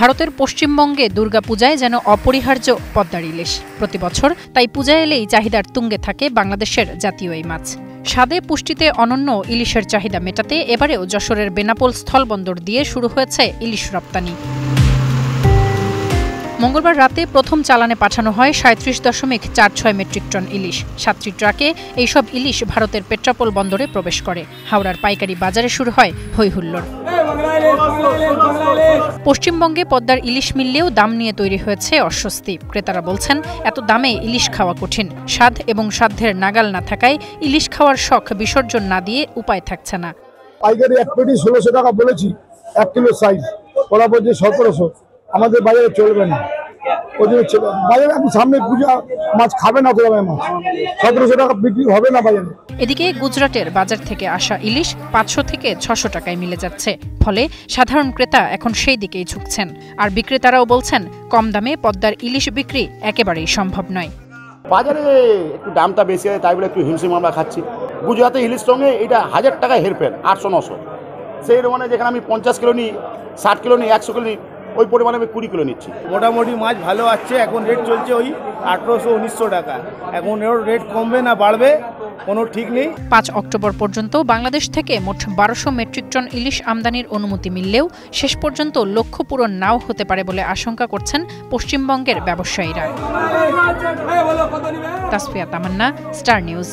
ভারতের পশ্চিমবঙ্গে দুর্গাপূজায় যেন অপরিহার্য পদ্মার ইলিশ। প্রতি বছর তাই পূজা এলেই চাহিদার তুঙ্গে থাকে বাংলাদেশের জাতীয় এই মাছ। স্বাদে পুষ্টিতে অনন্য ইলিশের চাহিদা মেটাতে এবারেও যশোরের বেনাপোল স্থলবন্দর দিয়ে শুরু হয়েছে ইলিশ রপ্তানি। মঙ্গলবার রাতে প্রথম চালানে পাঠানো হয় ৩৭.৪৬ মেট্রিক টন ইলিশ। ৭টি ট্রাকে এইসব ইলিশ ভারতের পেট্রাপোল বন্দরে প্রবেশ করে। হাওড়ার পাইকারি বাজারে শুরু হয় হইহুল্লোড়। পশ্চিমবঙ্গে পদ্মার ইলিশ মিললেও দাম নিয়ে তৈরি হয়েছে অস্বস্তি। ক্রেতারা বলছেন, এত দামে ইলিশ খাওয়া কঠিন। স্বাদ এবং সাধ্যের নাগাল না থাকায় ইলিশ খাওয়ার শখ বিসর্জন না দিয়ে উপায় থাকছে না। পাইকারি এক পেটি ১৬০০ টাকা বলেছি, ১ কিলো সাইজ, ওরা বলছে ১৭০০। আমাদের বাজারে চলবে না, ওই জন্য বাজারে এখন সামনে পূজা, মাছ খাবে না, তো মাছ ১৭০০ টাকা বিক্রি হবে না বাজারে। এদিকে গুজরাটের বাজার থেকে আসা ইলিশ ৫০০ থেকে ৬০০ টাকায় মিলে যাচ্ছে। ফলে সাধারণ ক্রেতা এখন সেই দিকেই ঝুঁকছেন। আর বিক্রেতারাও বলছেন, কম দামে পদ্মার ইলিশ বিক্রি একেবারেই সম্ভব নয়। বাজারে একটু দামটা বেশি হয়, তাই বলে একটু হিমশিম আমরা খাচ্ছি। গুজরাতে ইলিশ সঙ্গে এটা ১০০০ টাকা হেরফের, ৮০০-৯০০। সেই মানে যেখানে আমি ৫০ কিলো নিই, ৬০ কিলো নিই, ১০০ কিলো নিই, ওই পরিমাণে আমি ২০ কিলো নিচ্ছি। মোটামুটি মাছ ভালো আছে, এখন রেট চলছে ওই ১৮০০-১৯০০ টাকা। এখন এর রেট কমবে না বাড়বে কোনো ঠিক নেই। ৫ অক্টোবর পর্যন্ত বাংলাদেশ থেকে মোট ১২০০ মেট্রিক টন ইলিশ আমদানির অনুমতি মিললেও শেষ পর্যন্ত লক্ষ্য পূরণ নাও হতে পারে বলে আশঙ্কা করছেন পশ্চিমবঙ্গের ব্যবসায়ীরা। তাসফিয়া তামান্না, স্টার নিউজ।